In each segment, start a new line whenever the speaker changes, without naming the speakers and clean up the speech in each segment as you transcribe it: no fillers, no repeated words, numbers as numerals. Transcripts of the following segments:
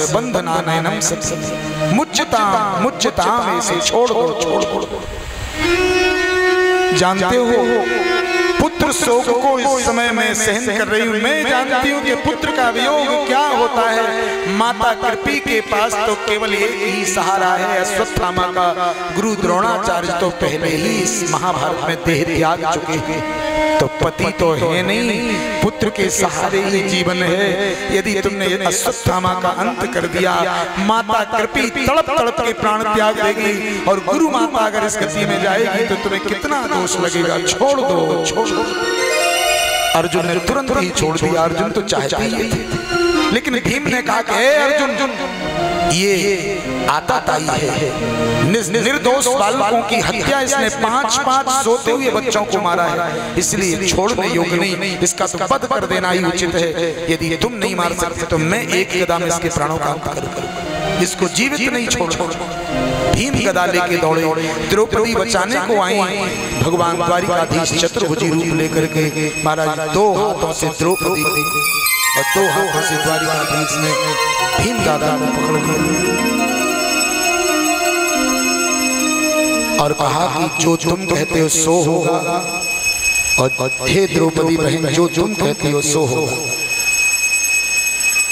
बंधनानयनम सत्सम मुच्यताम ऐसे छोड़ दो। जानते हो पुत्र शोक को इस समय मैं सहन कर रही हूँ। मैं जानती हूँ कि पुत्र का वियोग क्या होता है। माता कृपी के पास तो केवल एक ही सहारा है, अश्वत्थामा का गुरु द्रोणाचार्य तो पहले ही इस महाभारत में देह त्याग चुके हैं, तो पति तो है नहीं, पुत्र के सहारे ही जीवन है। यदि तुमने अश्वत्थामा का अंत कर दिया, माता कृपी तड़प तड़प के प्राण त्याग देगी, और गुरु माता अगर इस गति में जाएगी तो तुम्हें कितना दोष लगेगा। छोड़ दो। अर्जुन ने तुरंत ही छोड़ दिया। अर्जुन तो चाहते ही थे, लेकिन भीम ने कहा कि अर्जुन ये आताताई है, निर्दोष बालकों की हत्या इसने 5-5 सोते हुए बच्चों को मारा है, इसलिए छोड़ने योग्य नहीं, इसका तो वध कर देना ही उचित है। यदि तुम नहीं मार सकते तो मैं एक गदा में इसके प्राणों का अंत करूंगा, इसको जीवित नहीं छोड़। भीम गदा लेके दौड़े, द्रौपदी बचाने को आई। भगवान द्वारिकाधीश चतुर्भुजी रूप लेकर के महाराज 2 हाथों से द्रौपदी को और 2 हाथों से द्वारिकाधीश ने भीम दादा को पकड़ लिया और कहा कि जो तुम कहते हो सो होगा, और हे द्रौपदी बहन जो तुम कहती हो सो होगा,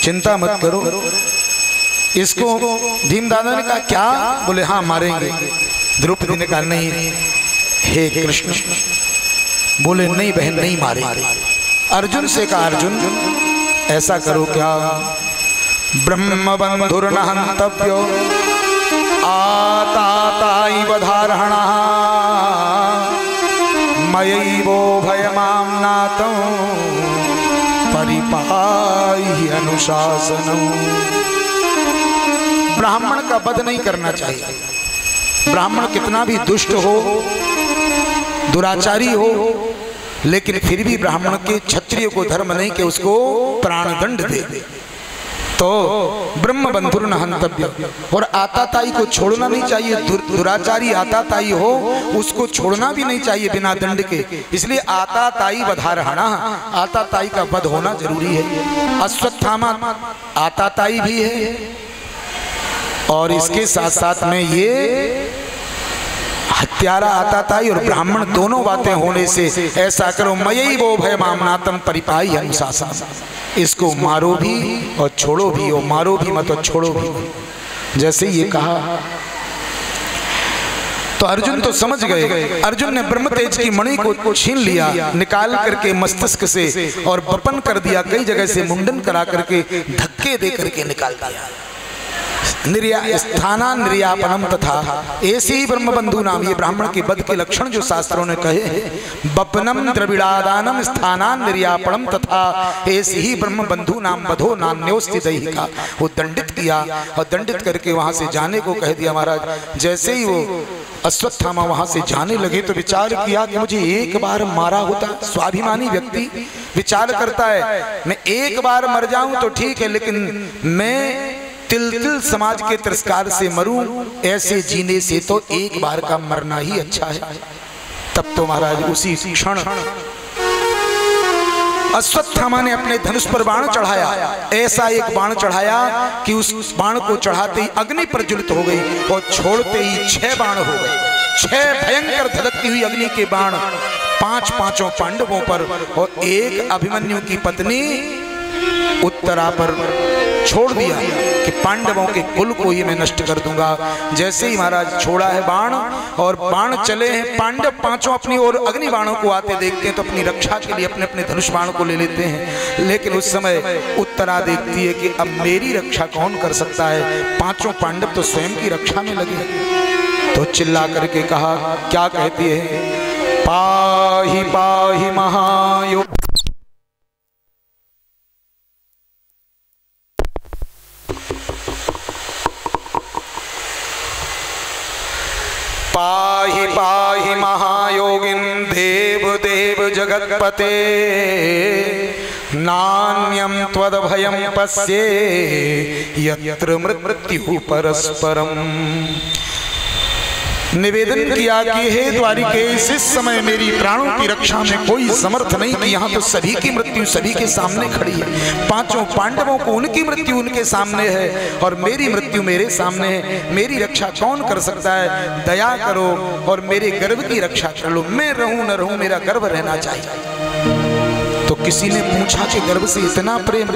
चिंता मत करो। इसको भीम दादा ने कहा क्या? बोले हाँ मारेंगे। द्रौपदी ने कहा नहीं हे कृष्ण। बोले नहीं बहन नहीं मारेंगे। अर्जुन से कहा अर्जुन ऐसा करो क्या, ब्रह्म बंधुर्न हन्तव्यो आताताई वधारहणः मयैवो भयमाम्नातं परिपाहि अनुशासनम्। ब्राह्मण का वध नहीं करना चाहिए। ब्राह्मण कितना भी दुष्ट हो, दुराचारी हो, लेकिन फिर भी ब्राह्मण के क्षत्रिय को धर्म नहीं कि उसको प्राणदंड दे। तो ब्रह्म बंधुर्न हन्तव्य, और आताताई को छोड़ना नहीं चाहिए। दुराचारी आताताई हो उसको छोड़ना भी नहीं चाहिए बिना दंड के। इसलिए आताताई वधारहणः, आताताई का वध होना जरूरी है। अश्वत्थामा आताताई भी है, और इसके साथ साथ में ये हत्यारा आताताई और ब्राह्मण दोनों बातें होने से ऐसा करो मयैवो भयमाम्नातं परिपाहि अनुशासनम्, इसको मारो भी और छोड़ो भी, और मारो भी मत और छोड़ो भी। जैसे ये कहा तो अर्जुन तो समझ गए। अर्जुन ने ब्रह्म तेज की मणि को छीन लिया, निकाल करके मस्तिष्क से, और बपन कर दिया, कई जगह से मुंडन करा करके धक्के दे करके निकाल दिया। स्थाना निर्यापनम तथा ऐसे ही ब्रह्म बंधु नाम, ये ब्राह्मण के वध के लक्षण जो शास्त्रों ने कहे हैं, बपनम द्रविड़ादानम स्थानान निर्यापनम तथा ऐसे ही ब्रह्म बंधु नाम वधो नान्योस्ति दैहिका। वो दंडित किया, और दंडित करके वहां से जाने को कह दिया महाराज। जैसे ही वो अश्वत्थामा वहां से जाने लगे तो विचार किया कि मुझे एक बार मारा होता। स्वाभिमानी व्यक्ति विचार करता है मैं एक बार मर जाऊं तो ठीक है, लेकिन मैं तिल समाज के तिरस्कार से मरूं, ऐसे जीने से तो एक बार का मरना ही अच्छा है। तब तो महाराज उसी क्षण अश्वत्थामा ने अपने धनुष पर बाण चढ़ाया। ऐसा एक बाण चढ़ाया कि उस बाण को चढ़ाते ही अग्नि प्रज्वलित हो गई, और छोड़ते ही 6 बाण हो गए। 6 भयंकर धधकती हुई अग्नि के बाण 5 पांडवों पर, और एक अभिमन्यु की पत्नी उत्तरा पर छोड़ दिया कि पांडवों के कुल को ही मैं नष्ट कर दूंगा। जैसे ही महाराज छोड़ा है बाण, और बाण चले हैं, पांडव 5 अपनी ओर अग्नि बाणों को आते देखते हैं तो अपनी रक्षा के लिए अपने अपने धनुष बाण को ले लेते हैं। लेकिन उस समय उत्तरा देखती है कि अब मेरी रक्षा कौन कर सकता है, 5 पांडव तो स्वयं की रक्षा में लगे। तो चिल्ला करके कहा, क्या कहती है, पाहि पाहि महायोग, पाहि पाहि महायोगिन देव देव जगत्पते, नान्यं त्वद्भयं पश्ये यत्र मृत्यु परस्परम। निवेदन किया कि हे द्वारिकेश, इस समय मेरी प्राणों की रक्षा में कोई समर्थ नहीं कि यहाँ तो सभी की मृत्यु सभी के सामने खड़ी है। पांचों पांडवों को उनकी मृत्यु उनके सामने है और मेरी मृत्यु मेरे सामने है। मेरी रक्षा कौन कर सकता है? दया करो और मेरे गर्भ की रक्षा कर लो। मैं रहूं न रहूं, मेरा गर्भ रहना चाहिए। तो किसी ने पूछा कि गर्भ से इतना प्रेम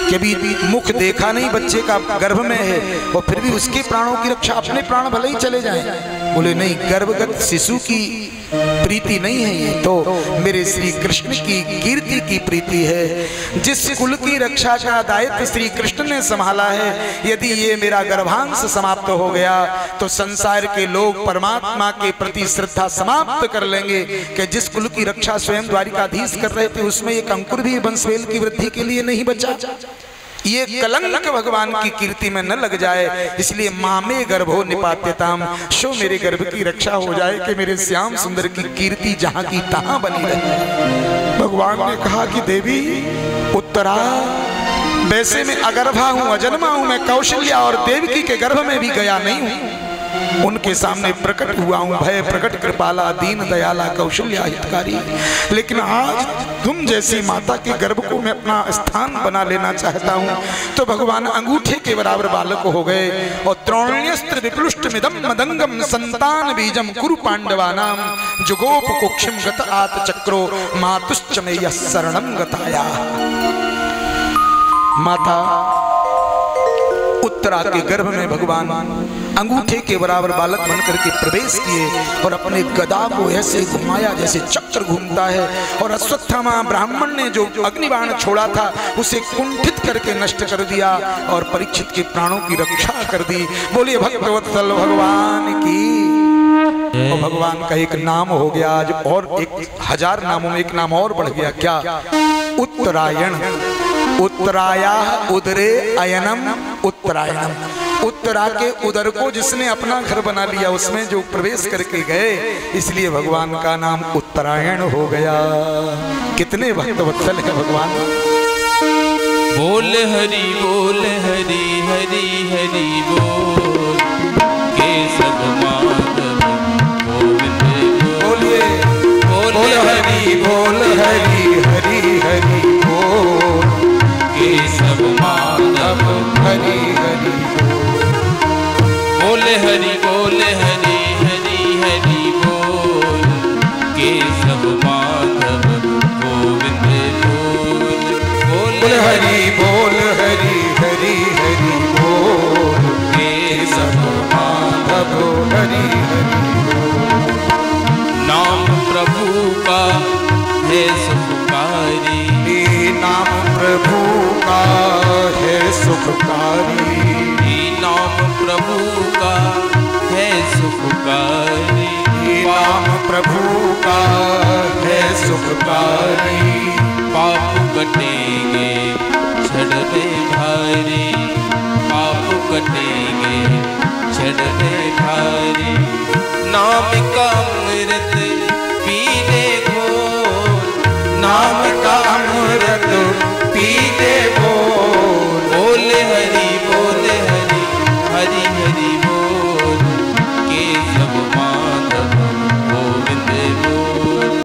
कि अभी मुख देखा नहीं बच्चे का गर्भ में है और फिर भी उसके प्राणों की रक्षा, अपने प्राण भले ही चले जाएं। बोले नहीं, गर्भगत शिशु की प्रीति नहीं है ये तो मेरे श्री कृष्ण की कीर्ति की प्रीति है। जिस कुल की रक्षा का दायित्व श्री कृष्ण ने संभाला है, यदि ये मेरा गर्भांश समाप्त हो गया तो संसार के लोग परमात्मा के प्रति श्रद्धा समाप्त कर लेंगे कि जिस कुल की रक्षा स्वयं द्वारिकाधीश कर रहे थे उसमें एक अंकुर भी वंशवेल की वृद्धि के लिए नहीं बचा। ये कलंक भगवान की कीर्ति में न लग जाए, इसलिए मामे गर्भो निपात्यताम, शो मेरे गर्भ की रक्षा हो जाए कि मेरे श्याम सुंदर की कीर्ति जहां की तहां बनी रहे। भगवान ने कहा कि देवी उत्तरा, वैसे मैं अगर्भा हूं, अजन्मा हूं, मैं कौशल्या और देवकी के गर्भ में भी गया नहीं हूं, उनके सामने प्रकट हुआ हूं। भय प्रकट कृपाला दीन दयाला कौशल्या हितकारी। लेकिन आज तुम जैसी माता के गर्भ को मैं अपना स्थान बना लेना चाहता हूं। तो भगवान अंगूठे के बराबर बालक हो गए और द्रोण्यस्त्र विप्लुष्ट मिदम मदंगम संतान बीजम कुरु पांडवानाम जुगोप कुक्षिम गत आत चक्रो मातुश्च मे यः शरणं गताया। माता उत्तरा के गर्भ में भगवान अंगूठे के बराबर बालक बनकर के प्रवेश किए और अपने गदा को ऐसे घुमाया जैसे चक्र घूमता है और अश्वत्थामा ब्राह्मण ने जो अग्निबाण छोड़ा था उसे कुंठित करके नष्ट कर दिया और परीक्षित के प्राणों की रक्षा कर दी। बोलिए भक्तवत्सल भगवान की। और भगवान का एक नाम हो गया आज, और 1000 नामों में एक नाम और बढ़ गया। क्या? उत्तरायण। उत्तराया उदरे अयनम उत्तरायणम। उत्तरा के उदर को जिसने अपना घर बना लिया उसमें जो प्रवेश करके गए, इसलिए भगवान का नाम उत्तरायण हो गया। कितने भक्तवत्सल है भगवान।
बोल हरि बोल हरि हरि हरि बोल, केशव माधव गोविंद
बोलिए। बोल हरि बोल हरि हरि हरि बोल,
केशव माधव
हरि हरि
बोल हरि बोल हरि हरि हरि बोल, केशव माधव गोविंद बोल।
बोल हरि बोल हरि हरि हरि बोल, केशव माधव हरि हरि बोल।
नाम प्रभु का है सुखकारी,
नाम प्रभु का है सुखकारी।
नाम प्रभु का है सुखकारी,
नाम प्रभु का है सुखकारी।
पाप कटेंगे छड़ में भारी, पाप कटेंगे छड़ में भारी। नाम